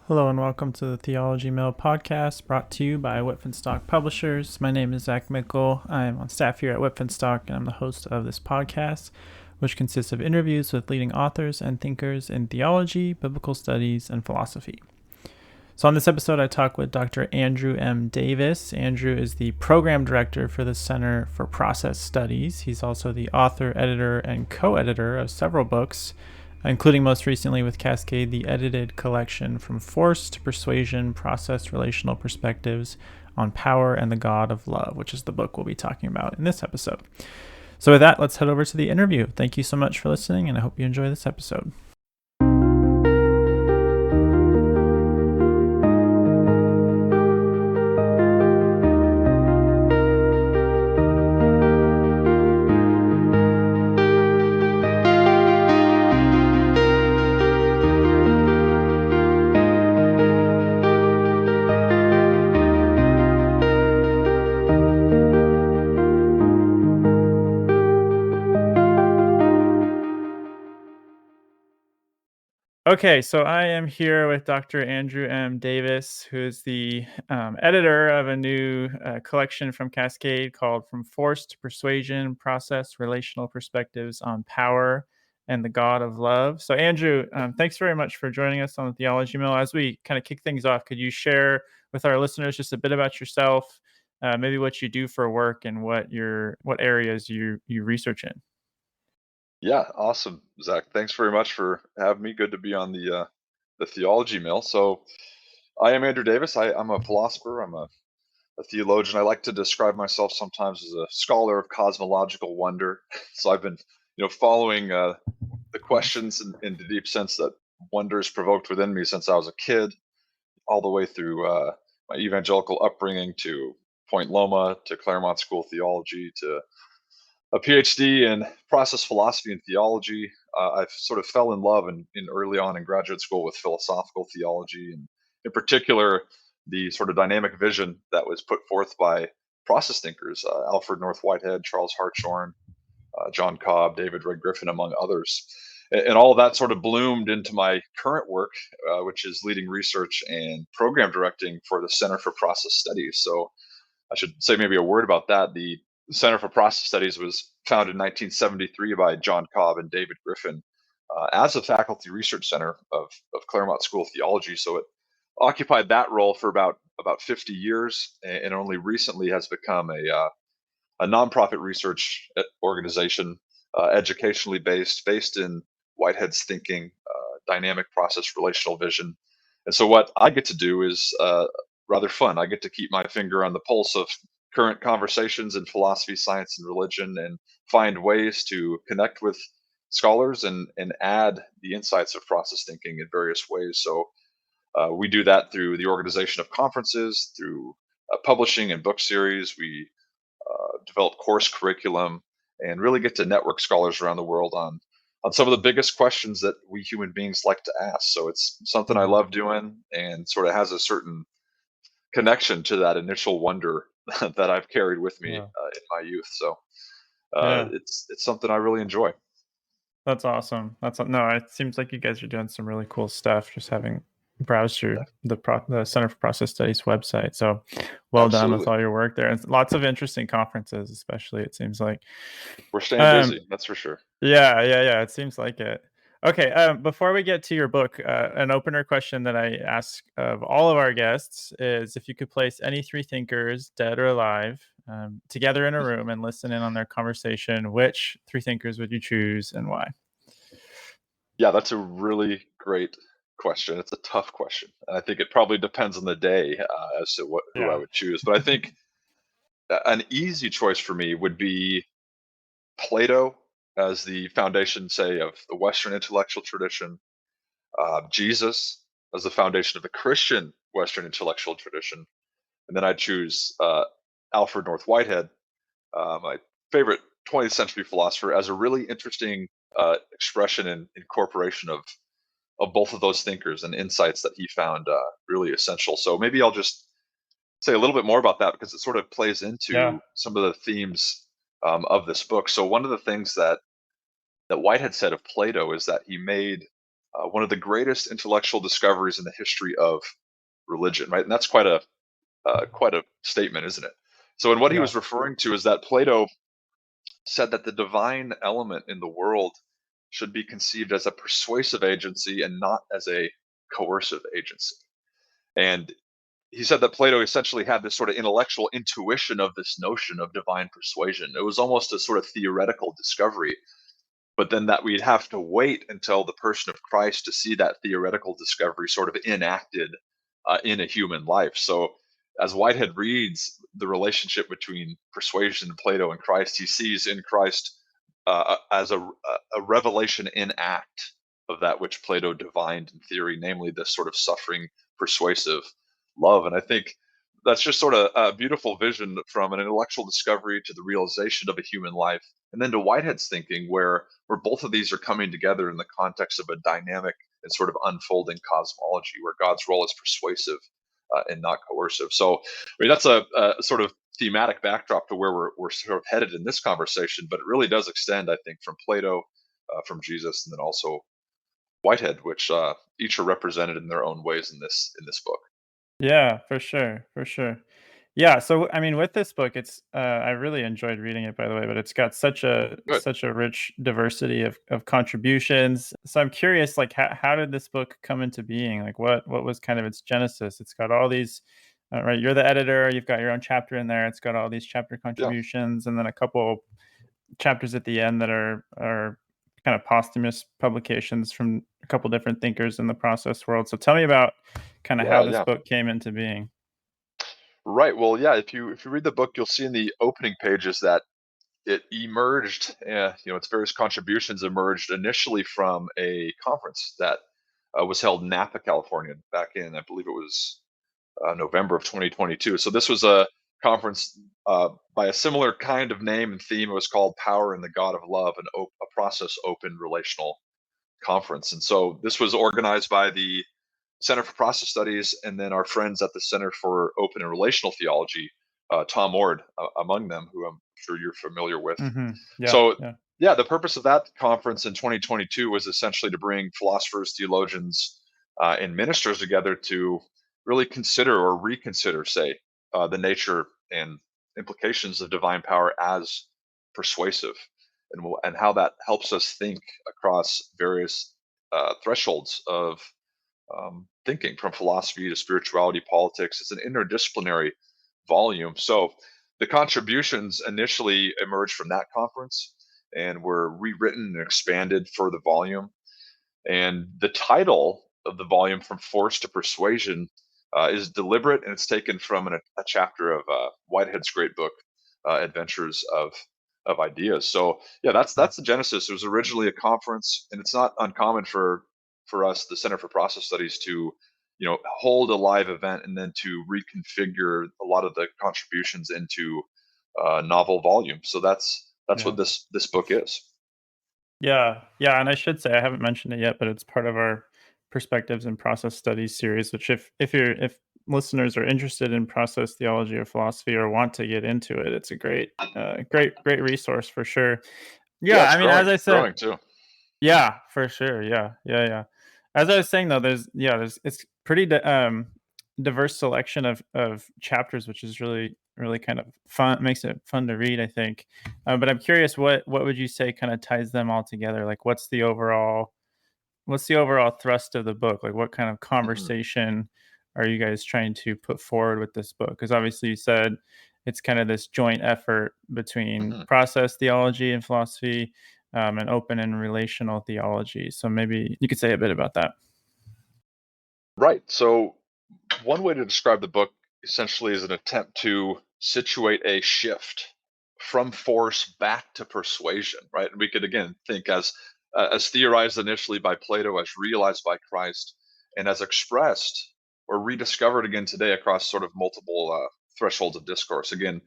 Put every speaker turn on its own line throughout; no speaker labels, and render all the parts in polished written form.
Hello and welcome to the Theology Mill podcast brought to you by Whitfinstock Publishers. My name is Zach Mickle. I am on staff here at Whitfinstock and I'm the host of this podcast, which consists of interviews with leading authors and thinkers in theology, biblical studies, and philosophy. So on this episode, I talk with Dr. Andrew M. Davis. Andrew is the program director for the Center for Process Studies. He's also the author, editor, and co-editor of several books, including most recently with Cascade, the edited collection From Force to Persuasion, Process-Relational Perspectives on Power and the God of Love, which is the book we'll be talking about in this episode. So with that, let's head over to the interview. Thank you so much for listening, and I hope you enjoy this episode. Okay, so I am here with Dr. Andrew M. Davis, who is the editor of a new collection from Cascade called From Force to Persuasion, Process-Relational Perspectives on Power and the God of Love. So Andrew, thanks very much for joining us on the Theology Mill. As we kind of kick things off, could you share with our listeners just a bit about yourself, maybe what you do for work and what areas you research in?
Yeah, awesome, Zach. Thanks very much for having me. Good to be on the Theology Mill. So, I am Andrew Davis. I'm a philosopher. I'm a theologian. I like to describe myself sometimes as a scholar of cosmological wonder. So I've been, following the
Nice.
questions in the deep sense that wonder is provoked within me since I was a kid, all the way through my evangelical upbringing to Point Loma to Claremont School of Theology to a PhD in process philosophy and theology. I sort of fell in love in early on in graduate school with philosophical theology, and in particular, the sort of dynamic vision that was put forth by process thinkers, Alfred North Whitehead, Charles Hartshorne, John Cobb, David Red Griffin, among others. And all of that sort of bloomed into my current work, which is leading research and program directing for the Center for Process Studies. So I should say maybe a word about that. The Center for Process Studies was founded in 1973 by John Cobb and David Griffin as a faculty research center of Claremont School of Theology. So it occupied that role for about 50 years, and only recently has become a nonprofit research organization, educationally based in Whitehead's thinking, dynamic process relational vision. And so what I get to do is rather fun. I get to keep my finger on the pulse of current conversations in philosophy, science, and religion, and find ways to connect with scholars and add the insights of process thinking in various ways. So we do that through the organization of conferences, through publishing and book series. We develop course curriculum, and really get to network scholars around the world on some of the biggest questions that we human beings like to ask. So it's something I
Mhm.
love doing, and sort of has a certain connection to that initial wonder that I've carried with me
Yeah.
in my youth. So
Yeah.
it's something I really enjoy.
That's awesome. No, it seems like you guys are doing some really cool stuff. Just having browsed through the Center for Process Studies website. So, well done with
Absolutely,
all your work there, and lots of interesting conferences, especially it seems like.
we're staying
Um,
busy. That's for sure.
yeah. It seems like it. Okay. Before we get to your book, an opener question that I ask of all of our guests is if you could place any three thinkers, dead or alive, together in a room and listen in on their conversation, which three thinkers would you choose and why?
Yeah, that's a really great question. It's a tough question, and I think it probably depends on the day as to who I
Yeah.
would choose. But I think an easy choice for me would be Plato as the foundation, say, of the Western intellectual tradition, Jesus as the foundation of the Christian Western intellectual tradition, and then I'd choose Alfred North Whitehead, my favorite 20th century philosopher, as a really interesting expression and incorporation of both of those thinkers and insights that he found really essential. So maybe I'll just say a little bit more about that because it sort of plays
Yeah.
into some of the themes of this book. So one of the things that Whitehead said of Plato is that he made one of the greatest intellectual discoveries in the history of religion, right? And that's quite a statement, isn't it? So, and what he
Yeah.
was referring to is that Plato said that the divine element in the world should be conceived as a persuasive agency and not as a coercive agency. And he said that Plato essentially had this sort of intellectual intuition of this notion of divine persuasion. It was almost a sort of theoretical discovery, but then that we'd have to wait until the person of Christ to see that theoretical discovery sort of enacted in a human life. So, as Whitehead reads the relationship between persuasion, Plato, and Christ, he sees in Christ as a revelation in act of that which Plato divined in theory, namely this sort of suffering, persuasive love. And I think that's just sort of a beautiful vision from an intellectual discovery to the realization of a human life, and then to Whitehead's thinking, where both of these are coming together in the context of a dynamic and sort of unfolding cosmology, where God's role is persuasive and not coercive. So, I mean, that's a sort of thematic backdrop to where we're sort of headed in this conversation, but it really does extend, I think, from Plato, from Jesus, and then also Whitehead, which each are represented in their own ways in this book.
Yeah, for sure, for sure. Yeah, so I mean, with this book, it's I really enjoyed reading it, by the way, but it's got
Good.
such a rich diversity of contributions. So I'm curious, like, how did this book come into being? Like, what was kind of its genesis? It's got all these, right? You're the editor. You've got your own chapter in there. It's got all these chapter
Yeah.
contributions, and then a couple chapters at the end that are kind of posthumous publications from a couple different thinkers in the process world. So tell me about kind of how
Yeah.
this
Yeah.
book came into being.
Right. Well, yeah. If you read the book, you'll see in the opening pages that it emerged. Its various contributions emerged initially from a conference that was held in Napa, California, back in, I believe it was November of 2022. So this was a conference by a similar kind of name and theme. It was called "Power in the God of Love," a process open relational conference. And so this was organized by the Center for Process Studies, and then our friends at the Center for Open and Relational Theology, Tom Ord among them, who I'm sure you're familiar with.
Yeah,
So,
yeah,
yeah, the purpose of that conference in 2022 was essentially to bring philosophers, theologians, and ministers together to really consider or reconsider, say, the nature and implications of divine power as persuasive, and how that helps us think across various thresholds of thinking, from philosophy to spirituality, politics. It's an interdisciplinary volume. So the contributions initially emerged from that conference and were rewritten and expanded for the volume. And the title of the volume, From Force to Persuasion, is deliberate, and it's taken from a chapter of Whitehead's great book, Adventures of Ideas. So yeah,
yeah,
that's the genesis. It was originally a conference, and it's not uncommon for us, the Center for Process Studies, to hold a live event and then to reconfigure a lot of the contributions into novel volumes. So that's
yeah.
what this book is.
Yeah, yeah, and I should say I haven't mentioned it yet, but it's part of our Perspectives and Process Studies series, which if listeners are interested in process theology or philosophy or want to get into it, it's a great resource for sure.
Yeah,
Yeah,
it's
I mean, as I said,
growing too.
yeah, for sure. Yeah, yeah, yeah. As I was saying though, there's it's pretty diverse selection of chapters, which is really kind of fun. Makes it fun to read, I think. But I'm curious, what would you say kind of ties them all together? Like, what's the overall thrust of the book? Like, what kind of
Mhm,
conversation are you guys trying to put forward with this book? Because obviously, you said it's kind of this joint effort between
mhm.
process theology and philosophy, and open and relational theology. So maybe you could say a bit about that.
Right. So one way to describe the book essentially is an attempt to situate a shift from force back to persuasion, right? And we could again think as theorized initially by Plato, as realized by Christ, and as expressed or rediscovered again today across sort of multiple thresholds of discourse. Again,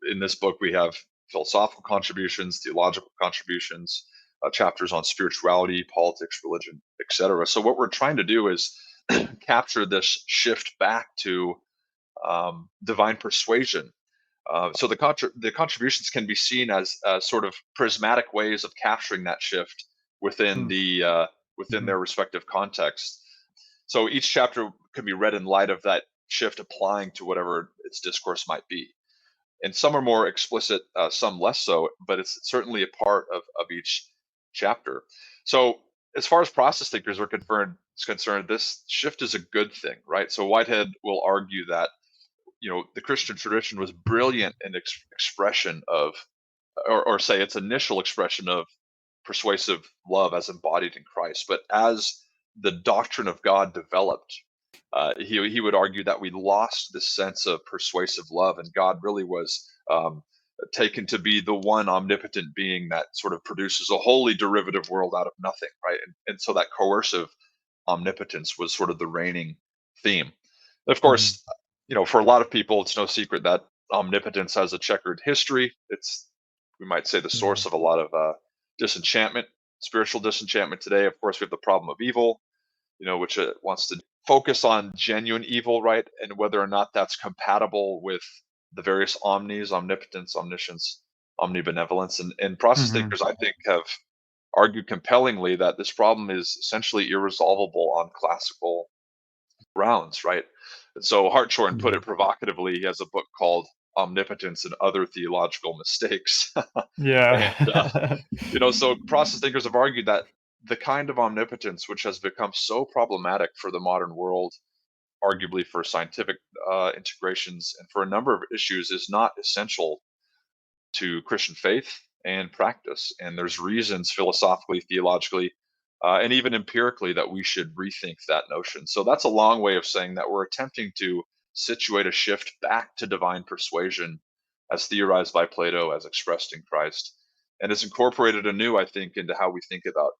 in this book we have philosophical contributions, theological contributions, chapters on spirituality, politics, religion, etc. So what we're trying to do is capture this shift back to divine persuasion. So the contributions can be seen as sort of prismatic ways of capturing that shift within
Mm,
within
Mhm.
their respective context. So each chapter can be read in light of that shift applying to whatever its discourse might be. And some are more explicit, some less so, but it's certainly a part of each chapter. So as far as process thinkers are concerned, this shift is a good thing, right? So Whitehead will argue that the Christian tradition was brilliant in expression of, or say its initial expression of persuasive love as embodied in Christ. But as the doctrine of God developed, he would argue that we lost this sense of persuasive love, and God really was taken to be the one omnipotent being that sort of produces a wholly derivative world out of nothing, right? And so that coercive omnipotence was sort of the reigning theme. Of
Mhm.
course, for a lot of people, it's no secret that omnipotence has a checkered history. It's, we might say, the
Yeah.
source of a lot of disenchantment, spiritual disenchantment today. Of course, we have the problem of evil, which wants to focus on genuine evil, right? And whether or not that's compatible with the various omnis, omnipotence, omniscience, omnibenevolence. And process
Mhm.
thinkers, I think, have argued compellingly that this problem is essentially irresolvable on classical grounds, right? And so Hartshorne put
Yeah.
it provocatively. He has a book called Omnipotence and Other Theological Mistakes. And,
Yeah.
so process thinkers have argued that the kind of omnipotence which has become so problematic for the modern world, arguably for scientific integrations and for a number of issues, is not essential to Christian faith and practice. And there's reasons philosophically, theologically, and even empirically that we should rethink that notion. So that's a long way of saying that we're attempting to situate a shift back to divine persuasion as theorized by Plato, as expressed in Christ, and is incorporated anew, I think, into how we think about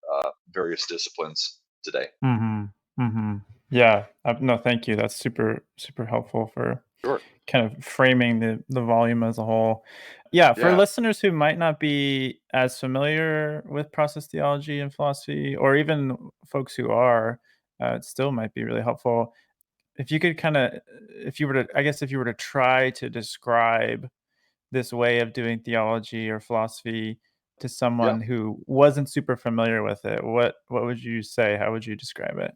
various disciplines today.
Mhm. Mhm. Yeah. No, thank you. That's super, super helpful for
Sure.
kind of framing the volume as a whole. Yeah, for
Yeah.
listeners who might not be as familiar with process theology and philosophy, or even folks who are, it still might be really helpful. If you could kind of, if you were to, I guess, if you were to try to describe this way of doing theology or philosophy to
Yeah.
someone who wasn't super familiar with it, what would you say? How would you describe it?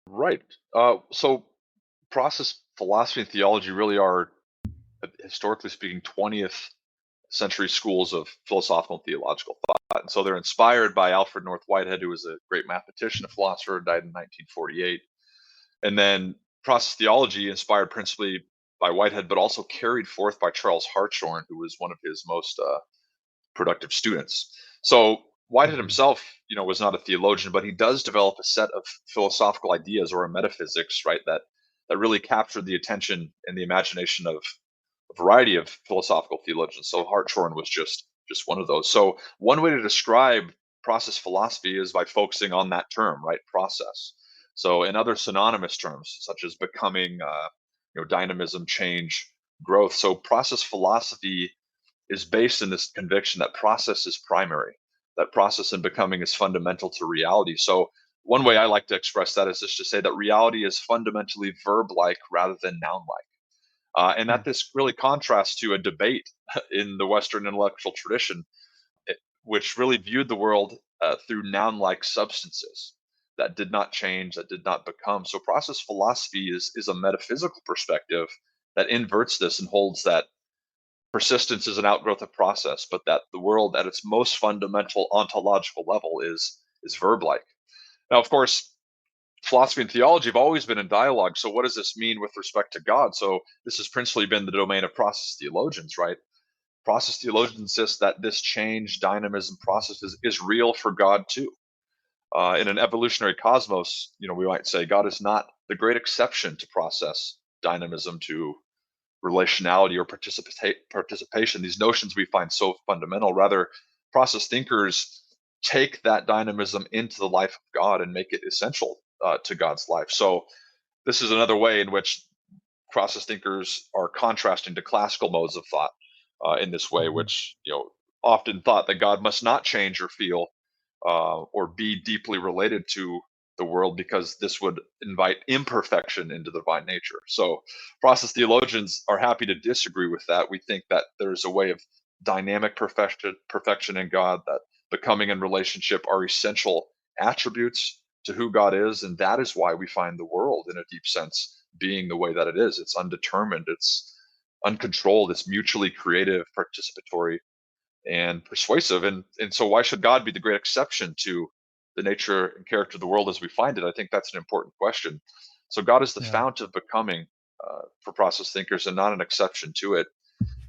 Right. So process philosophy and theology really are, historically speaking, 20th century schools of philosophical and theological thought. And so they're inspired by Alfred North Whitehead, who was a great mathematician, a philosopher, died in 1948. And then process theology, inspired principally by Whitehead, but also carried forth by Charles Hartshorne, who was one of his most productive students. So Whitehead
Mhm.
himself, was not a theologian, but he does develop a set of philosophical ideas or a metaphysics, right, that really captured the attention and the imagination of a variety of philosophical theologians. So Hartshorne was just one of those. So one way to describe process philosophy is by focusing on that term, right? Process. So in other synonymous terms, such as becoming, dynamism, change, growth. So process philosophy is based in this conviction that process is primary, that process and becoming is fundamental to reality. So one way I like to express that is just to say that reality is fundamentally verb-like rather than noun-like. And
Mm.
that this really contrasts to a debate in the Western intellectual tradition, which really viewed the world through noun like substances that did not change, that did not become. So, process philosophy is a metaphysical perspective that inverts this and holds that persistence is an outgrowth of process, but that the world at its most fundamental ontological level is verb like. Now, of course, philosophy and theology have always been in dialogue. So, what does this mean with respect to God? So, this has principally been the domain of process theologians, right? Process theologians insist that this change, dynamism process is real for God too. In an evolutionary cosmos, we might say God is not the great exception to process, dynamism, to relationality or participation. These notions we find so fundamental. Rather, process thinkers take that dynamism into the life of God and make it essential to God's life. So this is another way in which process thinkers are contrasting to classical modes of thought in this way,
Mhm.
which often thought that God must not change or feel or be deeply related to the world because this would invite imperfection into the divine nature. So, process theologians are happy to disagree with that. We think that there's a way of dynamic perfection in God, that becoming and relationship are essential attributes to who God is, and that is why we find the world in a deep sense being the way that it is. It's undetermined, it's uncontrolled, it's mutually creative, participatory, and persuasive. And so why should God be the great exception to the nature and character of the world as we find it? I think that's an important question. So God is the
Yeah.
fount of becoming for process thinkers and not an exception to it.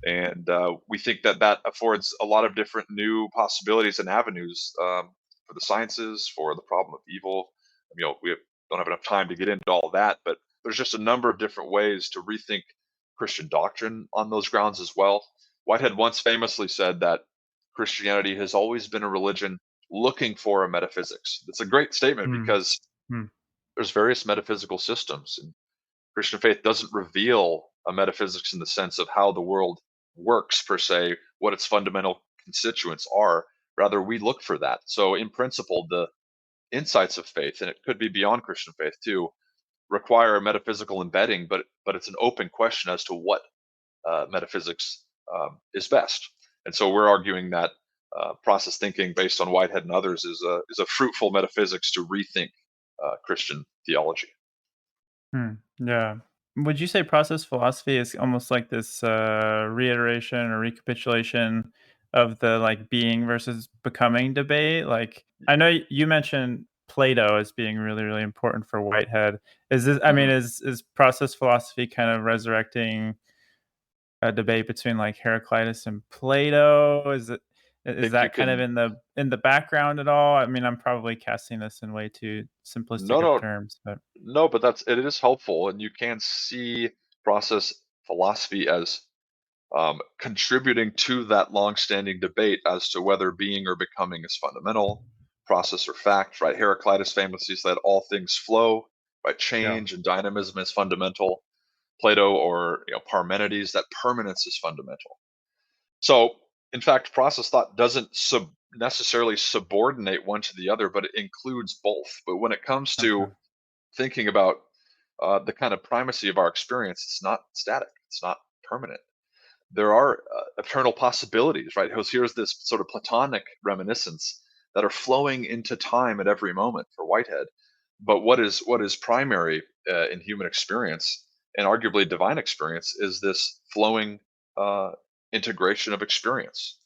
And we think that that affords a lot of different new possibilities and avenues for the sciences, for the problem of evil. We don't have enough time to get into all that, but there's just a number of different ways to rethink Christian doctrine on those grounds as well. Whitehead once famously said that Christianity has always been a religion looking for a metaphysics. It's a great statement
Mm.
because
Mm.
there's various metaphysical systems, and Christian faith doesn't reveal a metaphysics in the sense of how the world works per se, what its fundamental constituents are. Rather, we look for that. So, in principle, the insights of faith, and it could be beyond Christian faith too, require a metaphysical embedding, but it's an open question as to what metaphysics is best. And so, we're arguing that process thinking, based on Whitehead and others, is a fruitful metaphysics to rethink Christian theology.
Yeah. Would you say process philosophy is almost like this reiteration or recapitulation of the like being versus becoming debate? Like, I know you mentioned Plato as being really, really important for Whitehead. Is this? I mean,
Mhm.
is process philosophy kind of resurrecting a debate between like Heraclitus and Plato? Is
Think you
that kind of
can
in the background at all? I mean, I'm probably casting this in way too
no,
simplistic of
no,
terms, but
no, but it is helpful, and you can see process philosophy as contributing to that long-standing debate as to whether being or becoming is fundamental, process or fact. Right? Heraclitus famously said, "All things flow." Right?
yeah.
Change and dynamism is fundamental. Plato or Parmenides, that permanence is fundamental. So, in fact, process thought doesn't necessarily subordinate one to the other, but it includes both. But when it comes
Okay.
to thinking about the kind of primacy of our experience, it's not static, it's not permanent. There are eternal possibilities, right? Here's this sort of Platonic reminiscence that are flowing into time at every moment for Whitehead. But what is primary in human experience and arguably divine experience is this flowing uh, integration of experience.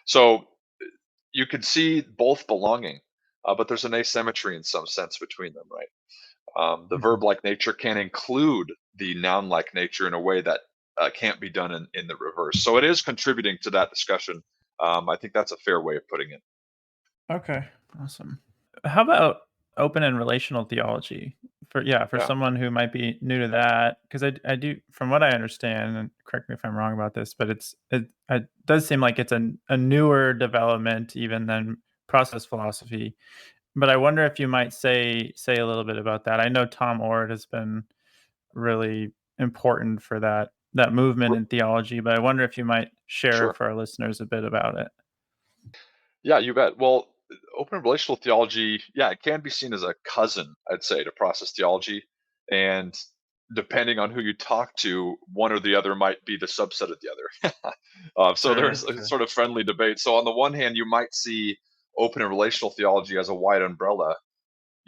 So you can see both belonging, but there's an asymmetry in some sense between them, right? The
Mhm.
verb-like nature can include the noun-like nature in a way that can't be done in the reverse. So it is contributing to that discussion. I think that's a fair way of putting it.
Okay, awesome. How about open and relational theology? For
Yeah,
someone who might be new to that, because I do, from what I understand, and correct me if I'm wrong about this, but it does seem like it's a newer development even than process philosophy. But I wonder if you might say a little bit about that. I know Tom Ord has been really important for that movement
r-
in theology, but I wonder if you might share
sure.
for our listeners a bit about it.
Yeah, you bet. Well, open relational theology, yeah, it can be seen as a cousin, I'd say, to process theology. And depending on who you talk to, one or the other might be the subset of the other. So
Sure,
there's a
sure.
sort of friendly debate. So on the one hand, you might see open and relational theology as a wide umbrella,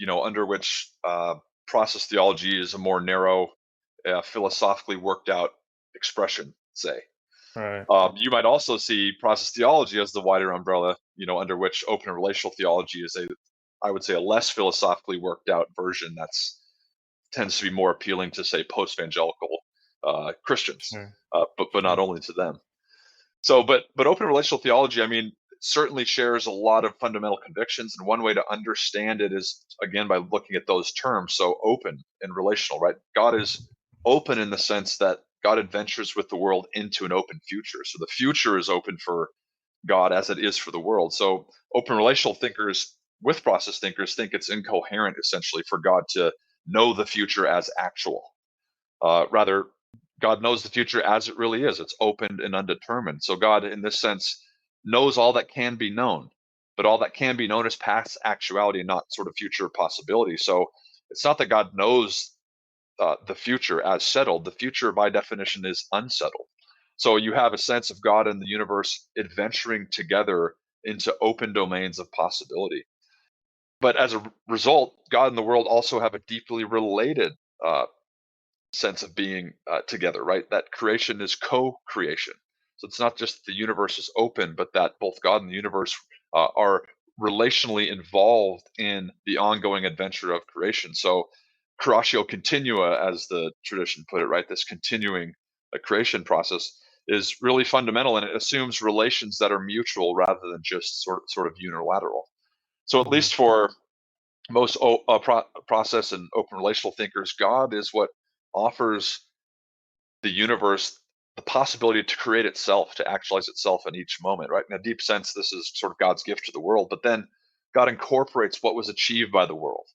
under which process theology is a more narrow, philosophically worked out expression, say.
Right.
You might also see process theology as the wider umbrella, under which open and relational theology is I would say, a less philosophically worked out version that's tends to be more appealing to, say, post-evangelical Christians,
Sure.
but not
Sure.
only to them. So, but open relational theology, I mean, certainly shares a lot of fundamental convictions, and one way to understand it is again by looking at those terms. So, open and relational, right? God is open in the sense that God adventures with the world into an open future. So the future is open for God as it is for the world. So open relational thinkers with process thinkers think it's incoherent essentially for God to know the future as actual. Rather, God knows the future as it really is. It's open and undetermined. So God, in this sense, knows all that can be known, but all that can be known is past actuality and not sort of future possibility. So it's not that God knows the future as settled. The future, by definition, is unsettled. So you have a sense of God and the universe adventuring together into open domains of possibility. But as a result, God and the world also have a deeply related uh, sense of being together, right? That creation is co-creation. So it's not just the universe is open, but that both God and the universe are relationally involved in the ongoing adventure of creation. So creatio continua, as the tradition put it, right? This continuing creation process is really fundamental, and it assumes relations that are mutual rather than just sort of unilateral. So at
Mhm.
least for most process and open relational thinkers, God is what offers the universe the possibility to create itself, to actualize itself in each moment, right? In a deep sense, this is sort of God's gift to the world, but then God incorporates what was achieved by the world,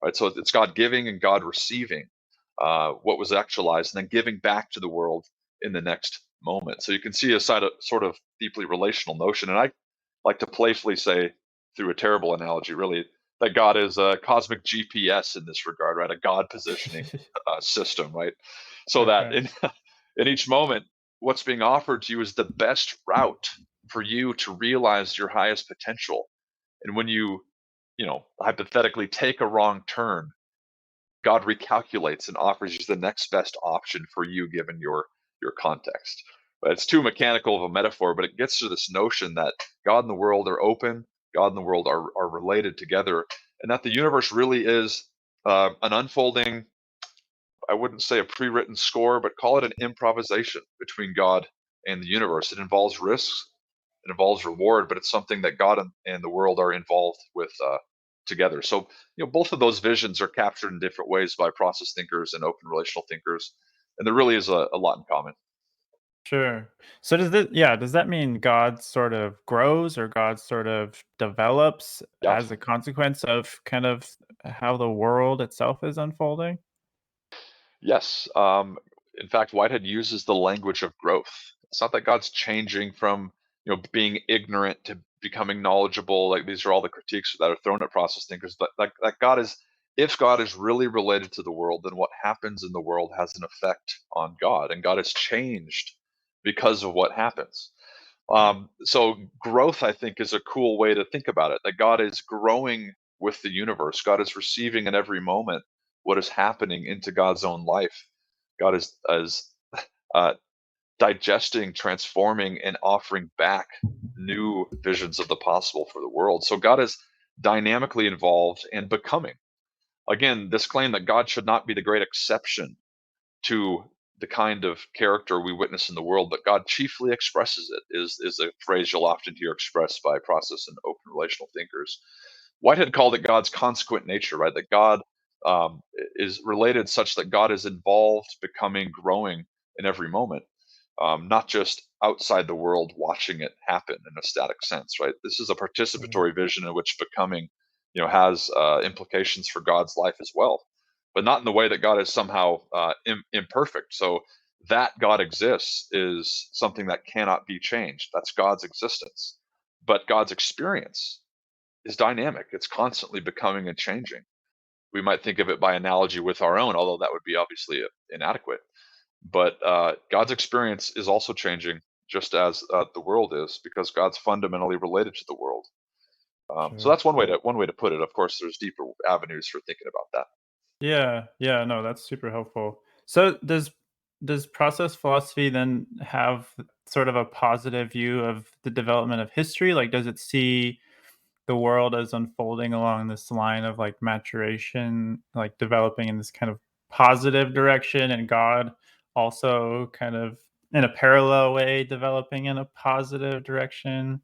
right? So it's God giving and God receiving what was actualized and then giving back to the world in the next moment. So you can see a sort of deeply relational notion. And I like to playfully say, through a terrible analogy, really, that God is a cosmic GPS in this regard, right? A God positioning system, right? So that
Okay.
in each moment, what's being offered to you is the best route for you to realize your highest potential. And when you hypothetically take a wrong turn, God recalculates and offers you the next best option for you given your context. But it's too mechanical of a metaphor, but it gets to this notion that God and the world are open, God and the world are related together, and that the universe really is an unfolding, I wouldn't say a pre-written score, but call it an improvisation between God and the universe. It involves risks, it involves reward, but it's something that God and the world are involved with together. So, both of those visions are captured in different ways by process thinkers and open relational thinkers, and there really is a lot in common.
Sure. So does that mean God sort of grows or God sort of develops
Yeah.
as a consequence of kind of how the world itself is unfolding?
Yes. In fact, Whitehead uses the language of growth. It's not that God's changing from being ignorant to becoming knowledgeable. Like these are all the critiques that are thrown at process thinkers. But like God is, if God is really related to the world, then what happens in the world has an effect on God, and God is changed because of what happens.
Right.
So growth, I think, is a cool way to think about it. That God is growing with the universe. God is receiving in every moment what is happening into God's own life. God is uh, digesting, transforming, and offering back new visions of the possible for the world. So God is dynamically involved and becoming. Again, this claim that God should not be the great exception to the kind of character we witness in the world, but God chiefly expresses it, is a phrase you'll often hear expressed by process and open relational thinkers. Whitehead called it God's consequent nature, right? That God is related such that God is involved, becoming, growing in every moment, not just outside the world watching it happen in a static sense, right? This is a
Mhm.
participatory vision in which becoming, has implications for God's life as well, but not in the way that God is somehow imperfect. So that God exists is something that cannot be changed. That's God's existence. But God's experience is dynamic. It's constantly becoming and changing. We might think of it by analogy with our own, although that would be obviously inadequate. But God's experience is also changing, just as the world is, because God's fundamentally related to the world. So
Sure.
that's one way to put it. Of course, there's deeper avenues for thinking about that.
Yeah, yeah, no, that's super helpful. So does process philosophy then have sort of a positive view of the development of history? Like does it see the world as unfolding along this line of like maturation, like developing in this kind of positive direction, and God also kind of in a parallel way developing in a positive direction?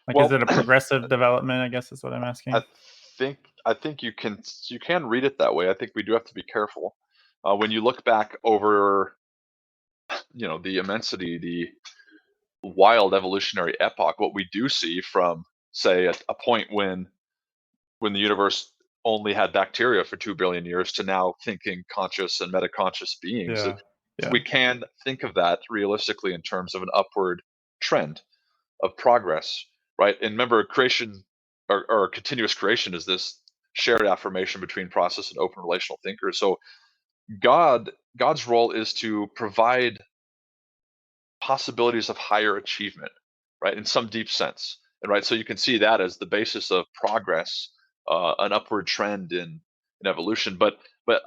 Like, is
Well,
it a progressive development? I guess is what I'm
I
asking.
think you can read it that way. I think we do have to be careful when you look back over the immensity, the wild evolutionary epoch. What we do see from, say, a point when the universe only had bacteria for 2 billion years to now thinking conscious and metaconscious beings.
Yeah.
We
Yeah.
can think of that realistically in terms of an upward trend of progress, right? And remember, creation or continuous creation is this shared affirmation between process and open relational thinkers. So God's role is to provide possibilities of higher achievement, right? In some deep sense. And right, so you can see that as the basis of progress an upward trend in evolution. But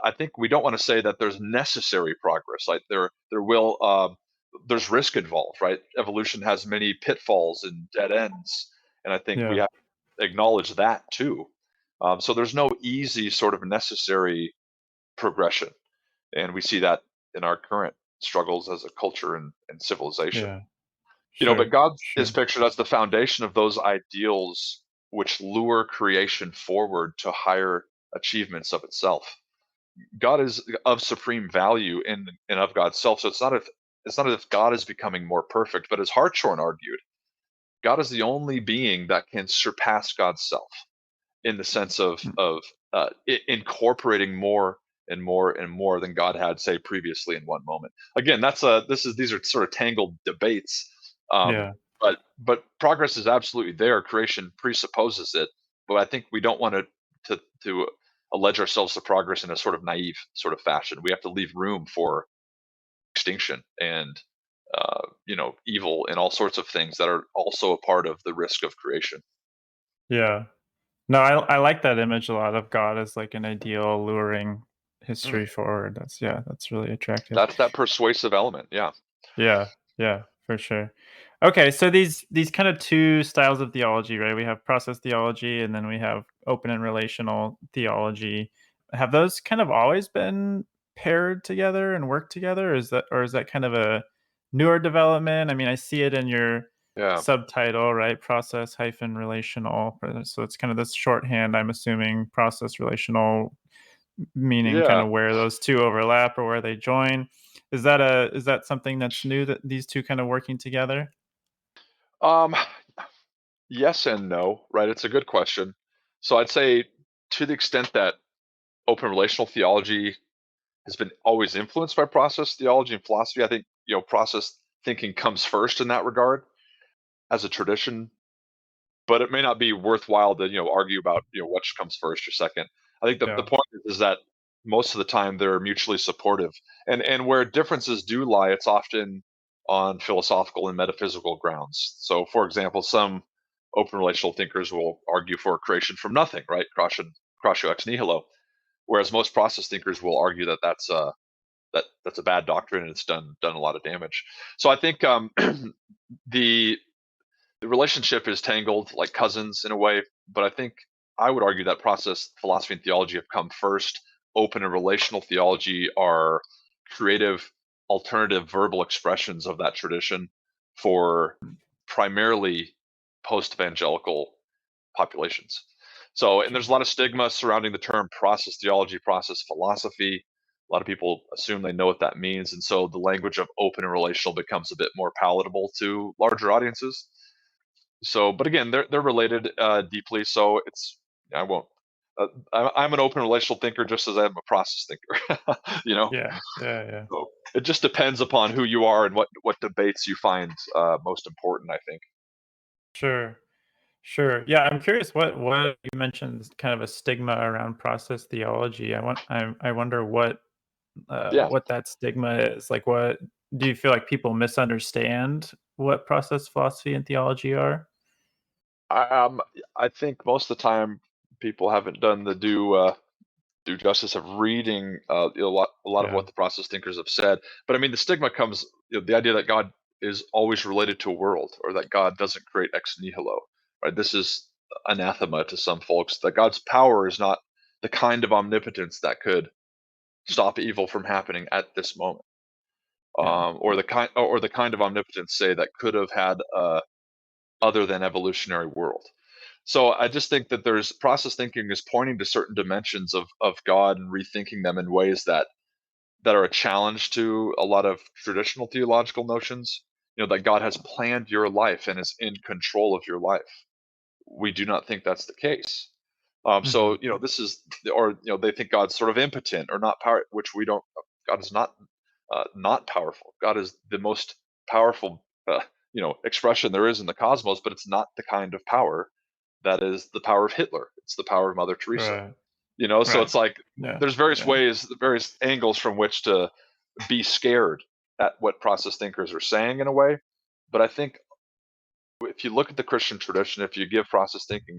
I think we don't want to say that there's necessary progress. Like there's risk involved, right? Evolution has many pitfalls and dead ends, and I think we
Yeah.
have to acknowledge that too. So there's no easy sort of necessary progression, and we see that in our current struggles as a culture and civilization.
Yeah.
But
Sure.
God is
Sure.
pictured as the foundation of those ideals which lure creation forward to higher achievements of itself. God is of supreme value in and of God's self. So it's not as if God is becoming more perfect, but as Hartshorne argued, God is the only being that can surpass God's self in the sense of
Mm.
incorporating more and more and more than God had, say, previously in one moment. Again, these are sort of tangled debates, um,
Yeah.
but progress is absolutely there. Creation presupposes it, but I think we don't want to allege ourselves to progress in a sort of naive sort of fashion. We have to leave room for extinction and evil and all sorts of things that are also a part of the risk of creation.
Yeah. No, I like that image a lot of God as like an ideal luring
Mm.
history forward. That's really attractive.
That's that persuasive element. Yeah.
Yeah, yeah, for sure. Okay, so these kind of two styles of theology, right? We have process theology and then we have open and relational theology. Have those kind of always been paired together and worked together? Or is that kind of a newer development? I mean, I see it in your
Yeah.
subtitle, right? Process hyphen relational. So it's kind of this shorthand, I'm assuming, process relational, meaning kind
Yeah.
of where those two overlap or where they join. Is that something that's new, that these two kind of working together?
Um, yes and no, right? It's a good question. So I'd say to the extent that open relational theology has been always influenced by process theology and philosophy, I think, process thinking comes first in that regard as a tradition, but it may not be worthwhile to, argue about, which comes first or second. I think the
Yeah.
point is that most of the time they're mutually supportive. And where differences do lie, it's often on philosophical and metaphysical grounds. So for example, some open relational thinkers will argue for creation from nothing, right? Cratio ex nihilo. Whereas most process thinkers will argue that that's a bad doctrine and it's done a lot of damage. So I think the the relationship is tangled like cousins in a way, but I think I would argue that process philosophy and theology have come first. Open and relational theology are creative alternative verbal expressions of that tradition for primarily post-evangelical populations. So, and there's a
Sure.
lot of stigma surrounding the term process theology, process philosophy. A lot of people assume they know what that means, and so the language of open and relational becomes a bit more palatable to larger audiences. So, but again, they're related deeply. So it's I won't. I'm an open relational thinker just as I'm a process thinker. you know,
Yeah. Yeah, yeah.
so it just depends upon who you are and what debates you find most important. I think.
Sure. Sure. Yeah, I'm curious what you mentioned, kind of a stigma around process theology. I wonder
Yeah.
what that stigma is. Like, what do you feel like people misunderstand what process philosophy and theology are?
I, um, I think most of the time people haven't done the due justice of reading a lot of
Yeah.
what the process thinkers have said. But I mean, the stigma comes the idea that God is always related to a world, or that God doesn't create ex nihilo. Right? This is anathema to some folks. That God's power is not the kind of omnipotence that could stop evil from happening at this moment,
Yeah.
or the kind of omnipotence, say, that could have had other than evolutionary world. So I just think that there's process thinking is pointing to certain dimensions of God and rethinking them in ways that are a challenge to a lot of traditional theological notions. That God has planned your life and is in control of your life. We do not think that's the case. So
Mhm.
this is, or they think God's sort of impotent or not power, which we don't. God is not powerful. God is the most powerful expression there is in the cosmos, but it's not the kind of power that is the power of Hitler. It's the power of Mother Teresa.
Right.
So
Right.
it's like
Yeah.
there's various
Yeah.
ways, various angles from which to be scared at what process thinkers are saying in a way. But I think if you look at the Christian tradition, if you give process thinking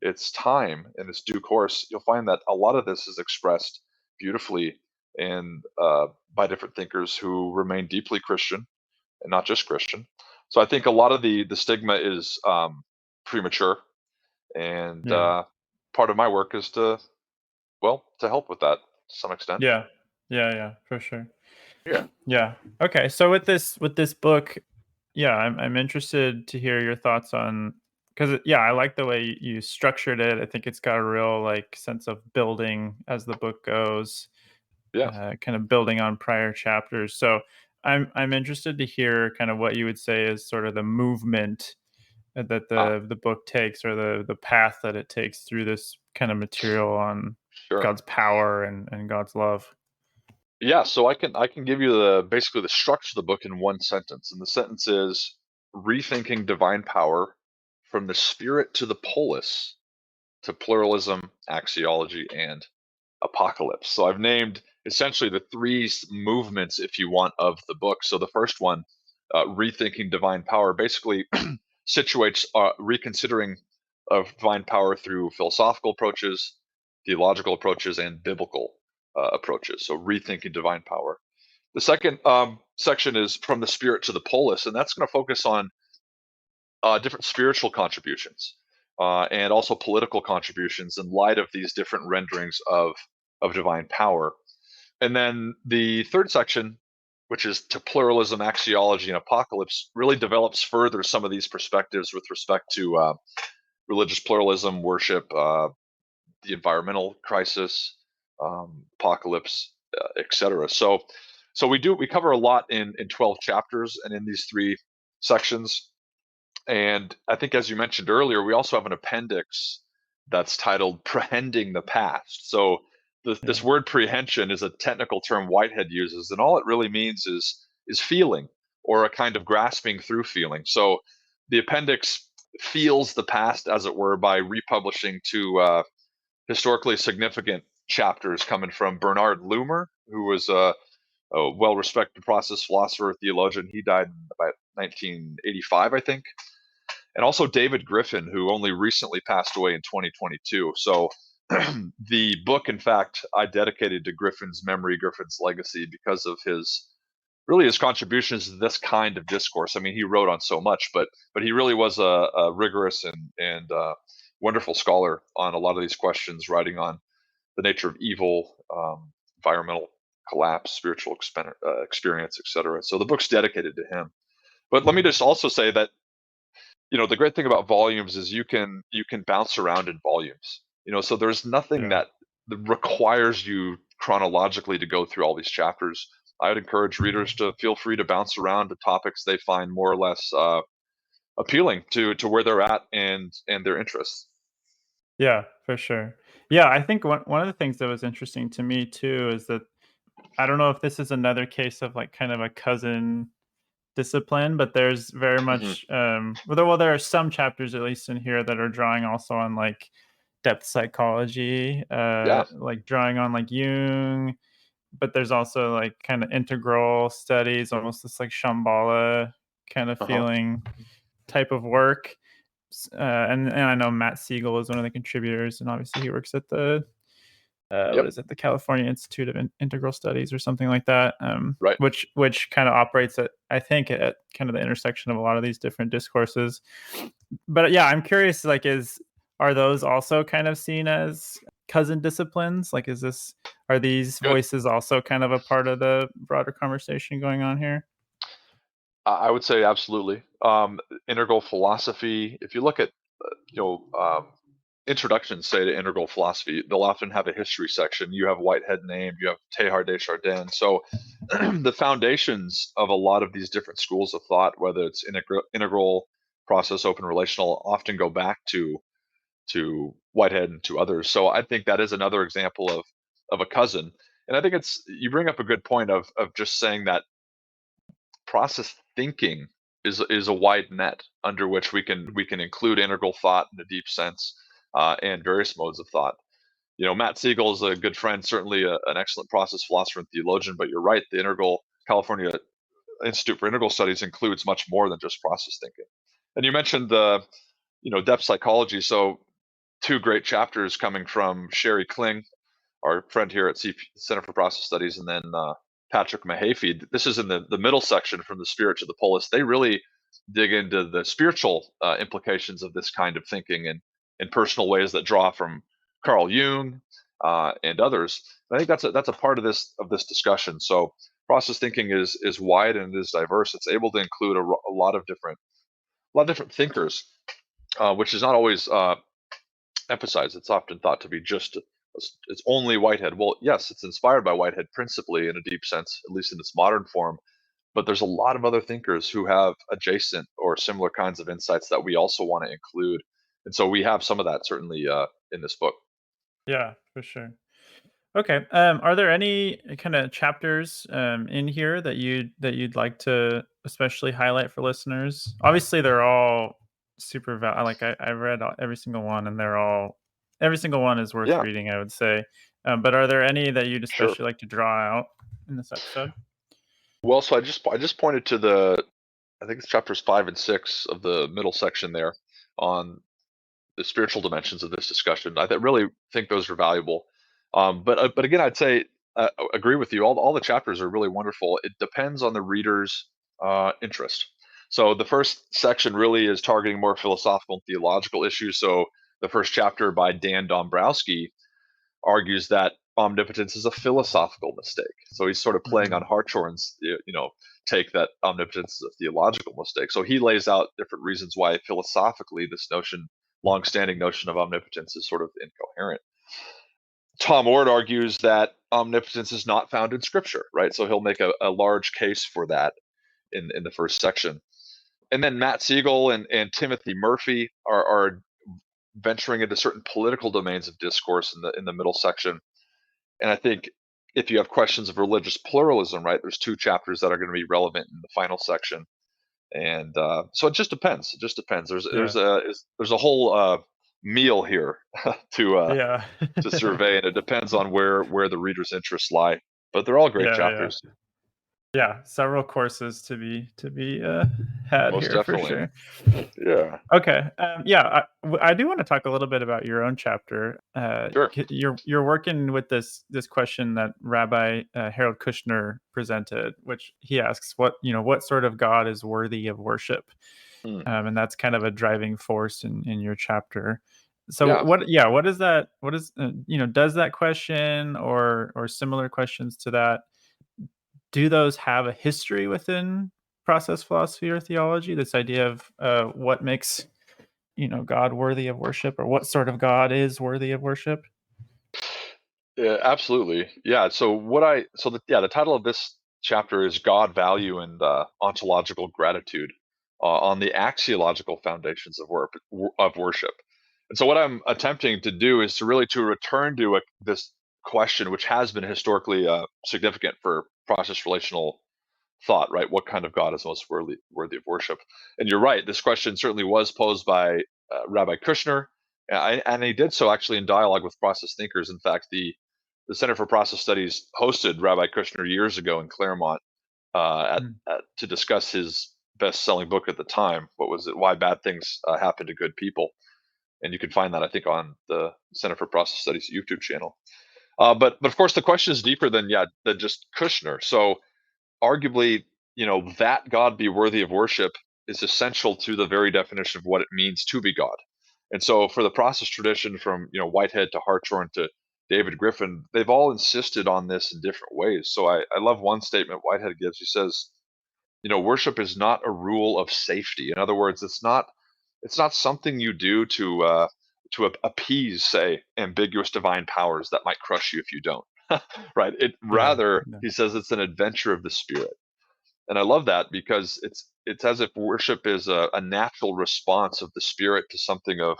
its time and its due course, you'll find that a lot of this is expressed beautifully and by different thinkers who remain deeply Christian and not just Christian. So I think a lot of the stigma is premature, and
Yeah.
part of my work is to help with that to some extent.
Yeah. Yeah, yeah, for sure.
Yeah,
Yeah. Okay. So with this book, yeah, I'm interested to hear your thoughts on because yeah, I like the way you structured it. I think it's got a real like sense of building as the book goes,
yeah.
kind of building on prior chapters. So I'm interested to hear kind of what you would say is sort of the movement that
Ah,
the book takes or the path that it takes through this kind of material on
sure.
God's power and God's love.
Yeah, so I can give you the basically the structure of the book in one sentence, and the sentence is rethinking divine power from the spirit to the polis to pluralism, axiology, and apocalypse. So I've named essentially the three movements, if you want, of the book. So the first one, rethinking divine power, basically situates reconsidering of divine power through philosophical approaches, theological approaches, and biblical approaches. So rethinking divine power. The second section is from the spirit to the polis, and that's going to focus on different spiritual contributions and also political contributions in light of these different renderings of divine power. And then the third section, which is to pluralism, axiology, and apocalypse, really develops further some of these perspectives with respect to religious pluralism, worship, the environmental crisis, apocalypse, etc. So we cover a lot in 12 chapters and in these three sections. And I think, as you mentioned earlier, we also have an appendix that's titled Prehending the Past. So this
Yeah.
word prehension is a technical term Whitehead uses, and all it really means is feeling or a kind of grasping through feeling. So the appendix feels the past, as it were, by republishing two historically significant chapters coming from Bernard Loomer, who was a well-respected process philosopher, theologian. He died in about 1985, I think, and also David Griffin, who only recently passed away in 2022. So the book, in fact, I dedicated to Griffin's memory, Griffin's legacy, because of his contributions to this kind of discourse. I mean, he wrote on so much, but he really was a rigorous and wonderful scholar on a lot of these questions, writing on the nature of evil, environmental collapse, spiritual experience, etc. So the book's dedicated to him. But let me just also say that the great thing about volumes is you can bounce around in volumes. So there's nothing
Yeah.
that requires you chronologically to go through all these chapters. I would encourage readers to feel free to bounce around to topics they find more or less appealing to where they're at and their interests.
Yeah, for sure. Yeah, I think one of the things that was interesting to me too is that I don't know if this is another case of like kind of a cousin discipline, but there's very
Hmm.
much there are some chapters at least in here that are drawing also on like depth psychology,
Yeah.
like drawing on like Jung, but there's also like kind of integral studies, almost this like Shambhala kind of
Uh-huh.
feeling type of work. And I know Matt Siegel is one of the contributors, and obviously he works at the what
Yep.
is it, the California Institute of Integral Studies or something like that,
Right.
which kind of operates at I think at kind of the intersection of a lot of these different discourses. But yeah, I'm curious, like, are those also kind of seen as cousin disciplines? Like, are these
Good.
voices also kind of a part of the broader conversation going on here?
I would say absolutely. Integral philosophy. If you look at you know introductions, say, to integral philosophy, they'll often have a history section. You have Whitehead named, you have Teilhard de Chardin. So the foundations of a lot of these different schools of thought, whether it's integral, process, open relational, often go back to Whitehead and to others. So I think that is another example of a cousin. And I think it's you bring up a good point of just saying that process thinking is a wide net under which we can include integral thought in a deep sense, and various modes of thought. Matt Siegel is a good friend, certainly an excellent process philosopher and theologian. But you're right, the Integral California Institute for Integral Studies includes much more than just process thinking. And you mentioned the depth psychology. So two great chapters coming from Sherry Kling, our friend here at Center for Process Studies, and then Patrick Mahaffey. This is in the middle section, from the spirit to the polis. They really dig into the spiritual implications of this kind of thinking in personal ways that draw from Carl Jung and others. And I think that's a part of this discussion. So process thinking is wide and it is diverse. It's able to include a lot of different thinkers, which is not always emphasized. It's often thought to be just it's only Whitehead. Well, yes, it's inspired by Whitehead principally in a deep sense, at least in its modern form. But there's a lot of other thinkers who have adjacent or similar kinds of insights that we also want to include. And so we have some of that certainly in this book.
Yeah, for sure. Okay. Are there any kind of chapters in here that you'd like to especially highlight for listeners? Obviously, they're all super like I read every single one, and every single one is worth
Yeah,
reading, I would say. But are there any that you'd
sure.
especially like to draw out in this episode?
Well, so I just pointed to the I think it's chapters 5 and 6 of the middle section there on the spiritual dimensions of this discussion. Really think those are valuable. But again, I'd say agree with you. All the chapters are really wonderful. It depends on the reader's interest. So the first section really is targeting more philosophical and theological issues. So the first chapter by Dan Dombrowski argues that omnipotence is a philosophical mistake. So he's sort of playing on
Mhm.
Hartshorne's, take that omnipotence is a theological mistake. So he lays out different reasons why philosophically this notion, long-standing notion of omnipotence, is sort of incoherent. Tom Ord argues that omnipotence is not found in Scripture, right? So he'll make a large case for that in the first section. And then Matt Siegel and Timothy Murphy are venturing into certain political domains of discourse in the middle section. And I think if you have questions of religious pluralism, right, there's two chapters that are going to be relevant in the final section. And so it just depends. It just depends.
Yeah.
There's a whole meal here to uh,
Yeah.
to survey, and it depends on where the reader's interests lie. But they're all great
Yeah, yeah.
chapters,
Yeah, several courses to be had
most
here for
definitely.
sure.
Yeah,
Okay. Yeah, I do want to talk a little bit about your own chapter.
sure.
You're working with this question that Rabbi Harold Kushner presented, which he asks, what sort of God is worthy of worship,
Hmm.
and that's kind of a driving force in your chapter. So
Yeah.
what is that? What is does that question or similar questions to that, do those have a history within process philosophy or theology? This idea of what makes God worthy of worship, or what sort of God is worthy of worship?
Yeah, absolutely. Yeah. The title of this chapter is God, Value, and Ontological Gratitude on the axiological foundations of worship. And so, what I'm attempting to do is to return to this question, which has been historically significant for process relational thought, right? What kind of God is most worthy of worship? And you're right. This question certainly was posed by Rabbi Kushner, and he did so actually in dialogue with process thinkers. In fact, the Center for Process Studies hosted Rabbi Kushner years ago in Claremont
Mm.
to discuss his best-selling book at the time. What was it? Why Bad Things Happen to Good People. And you can find that, I think, on the Center for Process Studies YouTube channel. But of course, the question is deeper than just Kushner. So arguably, that God be worthy of worship is essential to the very definition of what it means to be God. And so for the process tradition, from Whitehead to Hartshorne to David Griffin, they've all insisted on this in different ways. So I love one statement Whitehead gives. He says, worship is not a rule of safety. In other words, it's not something you do to appease, say, ambiguous divine powers that might crush you if you don't. Right? It
Yeah,
rather,
yeah,
he says, it's an adventure of the spirit. And I love that because it's as if worship is a natural response of the spirit to something of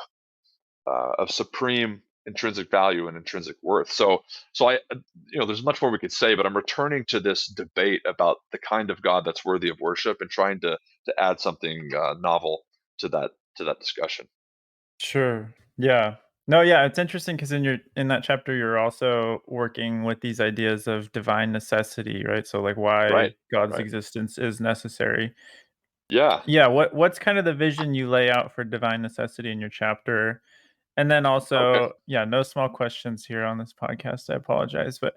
supreme intrinsic value and intrinsic worth. So there's much more we could say, but I'm returning to this debate about the kind of God that's worthy of worship and trying to add something novel to that discussion.
sure. Yeah. No, yeah, it's interesting because in that chapter, you're also working with these ideas of divine necessity, right? So, like,
Right.
why God's
Right.
existence is necessary.
Yeah.
Yeah, what's kind of the vision you lay out for divine necessity in your chapter? And then
Okay.
also, yeah, no small questions here on this podcast. I apologize, but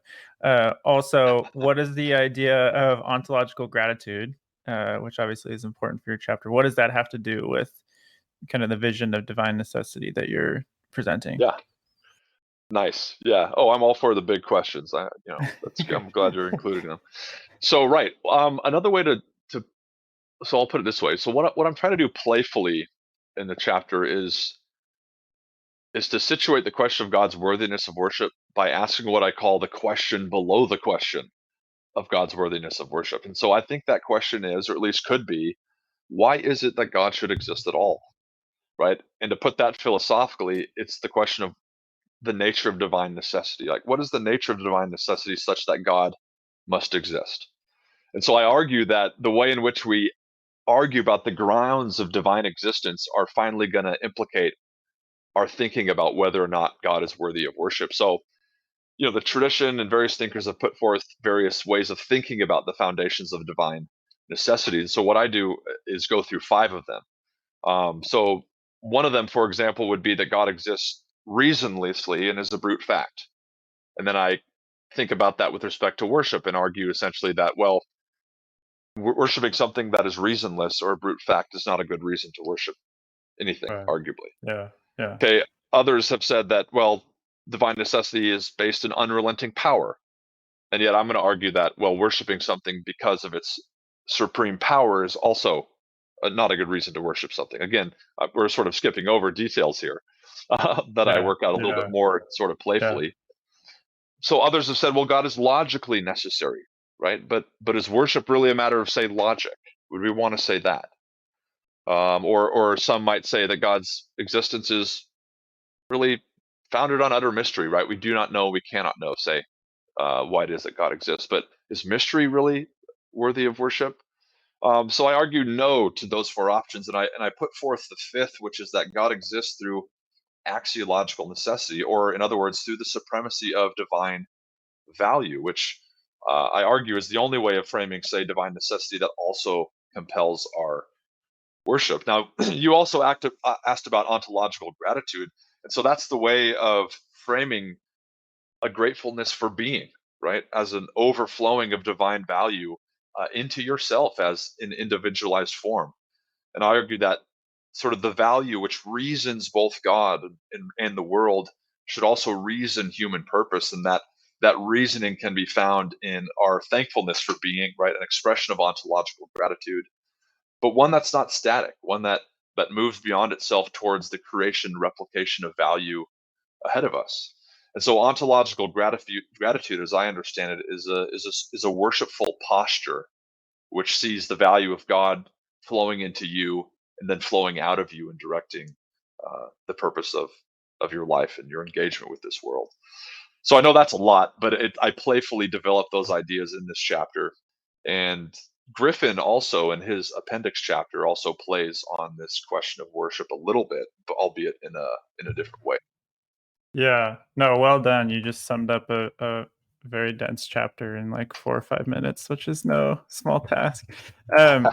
also, what is the idea of ontological gratitude, which obviously is important for your chapter? What does that have to do with kind of the vision of divine necessity that you're presenting?
Yeah. Nice. Yeah. Oh, I'm all for the big questions. I'm glad you're including them. So, right. Another way to so I'll put it this way. So what I'm trying to do playfully in the chapter is to situate the question of God's worthiness of worship by asking what I call the question below the question of God's worthiness of worship. And so I think that question is, or at least could be, why is it that God should exist at all? Right? And to put that philosophically, it's the question of the nature of divine necessity. Like, what is the nature of divine necessity such that God must exist? And so I argue that the way in which we argue about the grounds of divine existence are finally going to implicate our thinking about whether or not God is worthy of worship. So, the tradition and various thinkers have put forth various ways of thinking about the foundations of divine necessity. So, what I do is go through five of them. So, one of them, for example, would be that God exists reasonlessly and is a brute fact. And then I think about that with respect to worship and argue essentially that, well, worshiping something that is reasonless or a brute fact is not a good reason to worship anything,
Right.
arguably.
Yeah. Yeah.
Okay, others have said that, well, divine necessity is based in unrelenting power. And yet I'm going to argue that, well, worshiping something because of its supreme power is also not a good reason to worship something. Again, we're sort of skipping over details here that I
Yeah.
work out a little bit
Yeah.
more sort of
Yeah.
playfully. So others have said, well, God is logically necessary, right? But is worship really a matter of, say, logic? Would we want to say that? Or some might say that God's existence is really founded on utter mystery, right? We do not know, we cannot know, say, why it is that God exists. But is mystery really worthy of worship? So I argue no to those four options, and I put forth the fifth, which is that God exists through axiological necessity, or in other words, through the supremacy of divine value, which I argue is the only way of framing, say, divine necessity that also compels our worship. Now, you also asked about ontological gratitude, and so that's the way of framing a gratefulness for being, right, as an overflowing of divine value into yourself as an individualized form. And I argue that sort of the value which reasons both God and the world should also reason human purpose, and that reasoning can be found in our thankfulness for being, right, an expression of ontological gratitude, but one that's not static, one that moves beyond itself towards the creation replication of value ahead of us. And so ontological gratitude, as I understand it, is a worshipful posture which sees the value of God flowing into you and then flowing out of you and directing the purpose of your life and your engagement with this world. So I know that's a lot, but I playfully developed those ideas in this chapter. And Griffin also in his appendix chapter also plays on this question of worship a little bit, but albeit in a different way.
Yeah. No, well done. You just summed up a very dense chapter in like 4 or 5 minutes, which is no small task. Um,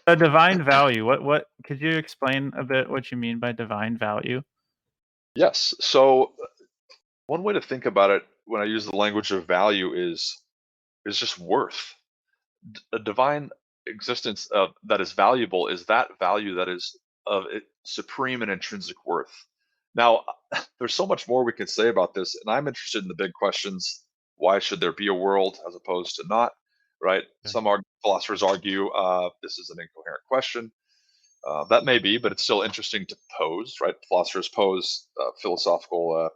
a divine value. What could you explain a bit what you mean by divine value?
Yes. So one way to think about it when I use the language of value is just worth. A divine existence that is valuable is that value that is of supreme and intrinsic worth. Now, there's so much more we can say about this, and I'm interested in the big questions. Why should there be a world as opposed to not? Right?
Yeah.
Some philosophers argue this is an incoherent question. That may be, but it's still interesting to pose. Right? Philosophers pose philosophical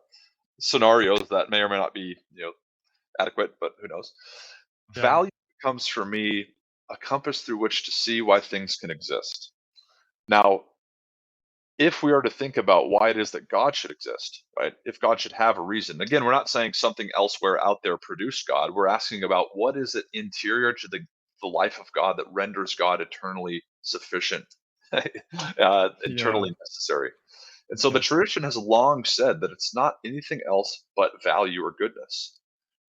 scenarios that may or may not be, adequate, but who knows?
Yeah.
Value becomes for me a compass through which to see why things can exist. Now, if we are to think about why it is that God should exist, right? If God should have a reason. Again, we're not saying something elsewhere out there produced God. We're asking about what is it interior to the life of God that renders God eternally sufficient,
Yeah.
eternally necessary. And so the
Yeah.
tradition has long said that it's not anything else but value or goodness,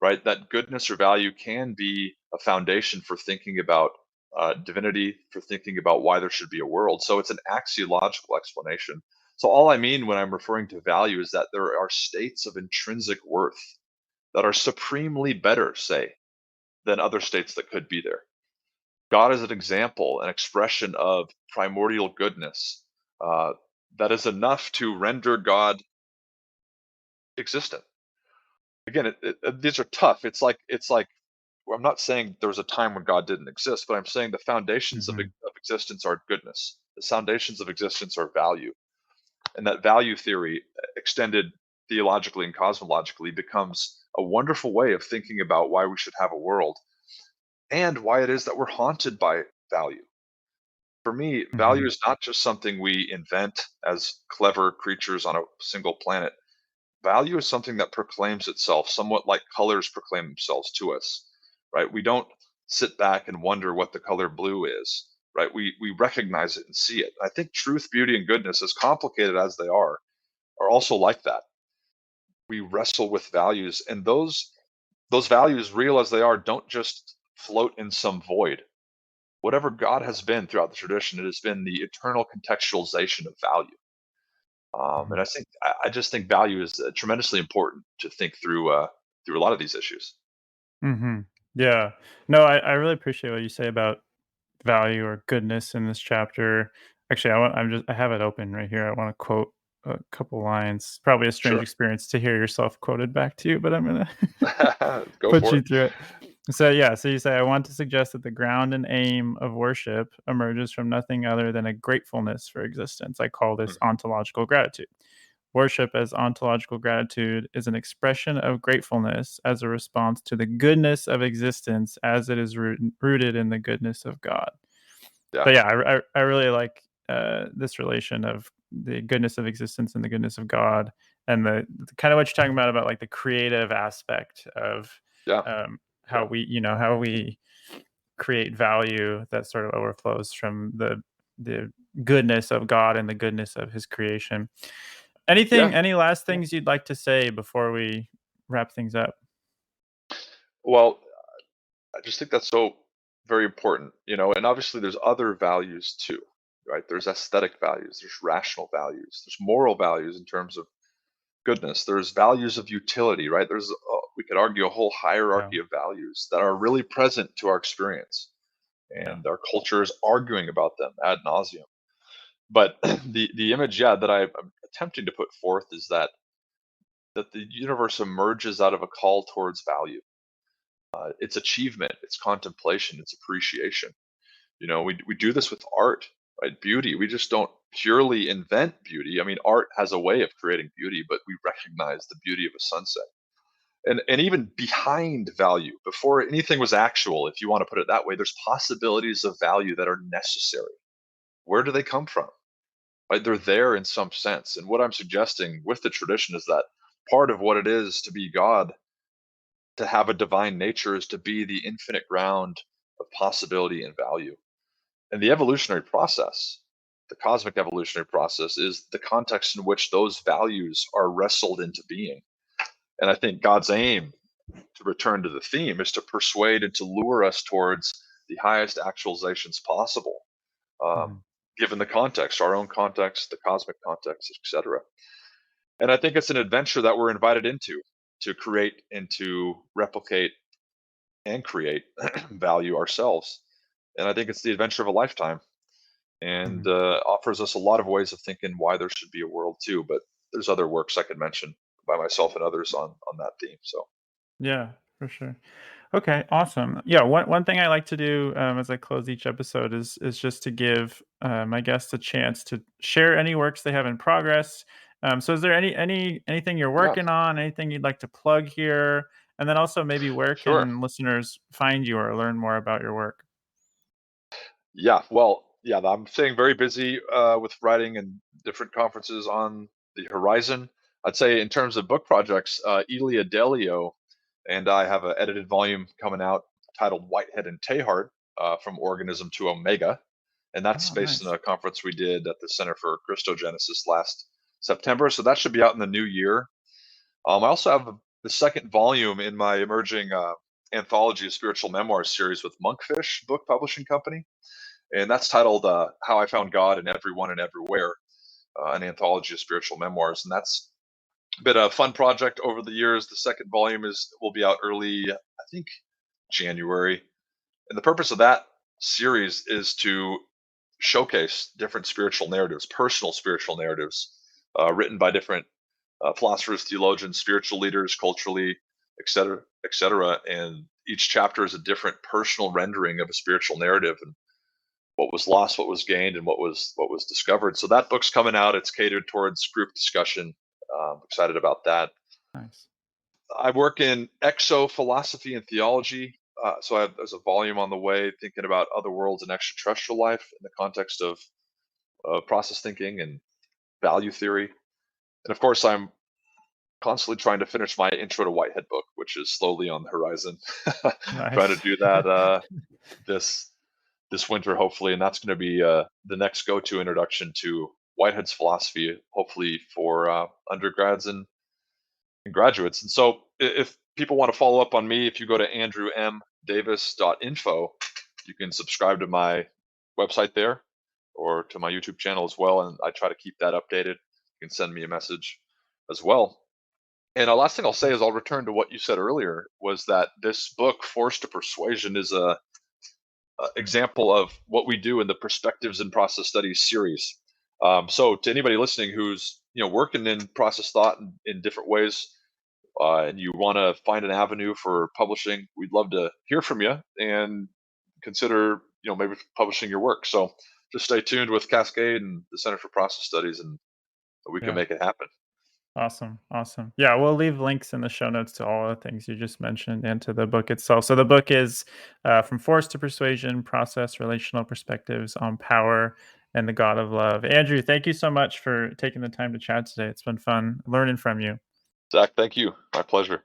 right? That goodness or value can be a foundation for thinking about divinity, for thinking about why there should be a world. So it's an axiological explanation. So all I mean when I'm referring to value is that there are states of intrinsic worth that are supremely better, say, than other states that could be there. God is an example, an expression of primordial goodness uh, that is enough to render God existent. Again, these are tough. It's like well, I'm not saying there was a time when God didn't exist, but I'm saying the foundations
Hmm.
of existence are goodness. The foundations of existence are value, and that value theory, extended theologically and cosmologically, becomes a wonderful way of thinking about why we should have a world and why it is that we're haunted by value. For me, value
Hmm.
is not just something we invent as clever creatures on a single planet. Value is something that proclaims itself somewhat like colors proclaim themselves to us, right? We don't sit back and wonder what the color blue is, right? We recognize it and see it. I think truth, beauty, and goodness, as complicated as they are also like that. We wrestle with values, and those values, real as they are, don't just float in some void. Whatever God has been throughout the tradition, it has been the eternal contextualization of value. And I just think value is tremendously important to think through a lot of these issues.
Hmm. Yeah. No, I really appreciate what you say about value or goodness in this chapter. Actually, I have it open right here. I want to quote a couple lines. Probably a strange
Sure.
experience to hear yourself quoted back to you, but I'm gonna
Go
put
for
you
it.
through it. So yeah, so you say I want to suggest that the ground and aim of worship emerges from nothing other than a gratefulness for existence. I call this
Mhm.
ontological gratitude. Worship as ontological gratitude is an expression of gratefulness as a response to the goodness of existence as it is rooted in the goodness of God.
Yeah.
So yeah, I really like this relation of the goodness of existence and the goodness of God, and the kind of what you're talking about like the creative aspect of
Yeah.
how
Yeah.
we create value that sort of overflows from the goodness of God and the goodness of His creation.
Yeah.
Any last
Yeah.
things you'd like to say before we wrap things up?
Well, I just think that's so very important, and obviously there's other values too, right? There's aesthetic values, there's rational values, there's moral values in terms of goodness, there's values of utility, right? We could argue a whole
Yeah,
hierarchy of values that are really present to our experience,
yeah,
and our culture is arguing about them ad nauseum. But the image, yeah, that I'm attempting to put forth is that the universe emerges out of a call towards value. It's achievement, it's contemplation, it's appreciation. We do this with art, right? Beauty. We just don't purely invent beauty. I mean, art has a way of creating beauty, but we recognize the beauty of a sunset. And even behind value, before anything was actual, if you want to put it that way, there's possibilities of value that are necessary. Where do they come from? Right? They're there in some sense. And what I'm suggesting with the tradition is that part of what it is to be God, to have a divine nature, is to be the infinite ground of possibility and value. And the evolutionary process, the cosmic evolutionary process, is the context in which those values are wrestled into being. And I think God's aim, to return to the theme, is to persuade and to lure us towards the highest actualizations possible, um,
mhm,
given the context, our own context, the cosmic context, etc. And I think it's an adventure that we're invited into, to create and to replicate and create value ourselves. And I think it's the adventure of a lifetime, and
mhm.
offers us a lot of ways of thinking why there should be a world too. But there's other works I could mention by myself and others on that theme. So
Yeah, for sure. Okay, awesome. Yeah, one thing I like to do as I close each episode is just to give my guests a chance to share any works they have in progress. So, is there anything you're
yeah,
working on? Anything you'd like to plug here? And then also maybe where
sure.
can listeners find you or learn more about your work?
Yeah, well, yeah, I'm staying very busy with writing and different conferences on the horizon. I'd say in terms of book projects, Elia Delio and I have an edited volume coming out titled Whitehead and Teilhard, from Organism to Omega. And that's
Oh,
based on
nice.
a conference we did at the Center for Christogenesis last September. So that should be out in the new year. I also have the second volume in my emerging anthology of spiritual memoirs series with Monkfish Book Publishing Company, and that's titled "How I Found God in Everyone and Everywhere." an anthology of spiritual memoirs, and that's been a fun project over the years. The second volume will be out early, I think, January, and the purpose of that series is to showcase different spiritual narratives, personal spiritual narratives, written by different philosophers, theologians, spiritual leaders, culturally, et cetera, et cetera. And each chapter is a different personal rendering of a spiritual narrative, and what was lost, what was gained, and what was discovered. So that book's coming out. It's catered towards group discussion. Excited about that.
Nice.
I work in exo philosophy and theology. There's a volume on the way thinking about other worlds and extraterrestrial life in the context of process thinking and value theory. And of course, I'm constantly trying to finish my Intro to Whitehead book, which is slowly on the horizon. Trying to
Nice.
do that this winter, hopefully, and that's going to be the next go-to introduction to Whitehead's philosophy, hopefully for undergrads and graduates. And so, if people want to follow up on me, if you go to andrewmdavis.info, you can subscribe to my website there or to my YouTube channel as well. And I try to keep that updated. You can send me a message as well. And the last thing I'll say is I'll return to what you said earlier, was that this book, Forced to Persuasion, is a example of what we do in the Perspectives in Process Studies series. So to anybody listening who's working in process thought in different ways, and you want to find an avenue for publishing, we'd love to hear from you and consider maybe publishing your work. So just stay tuned with Cascade and the Center for Process Studies, and we can
Yeah.
make it happen.
Awesome. Awesome. Yeah, we'll leave links in the show notes to all the things you just mentioned and to the book itself. So the book is From Force to Persuasion, Process-Relational Perspectives on Power and the God of Love. Andrew, thank you so much for taking the time to chat today. It's been fun learning from you.
Zach, thank you. My pleasure.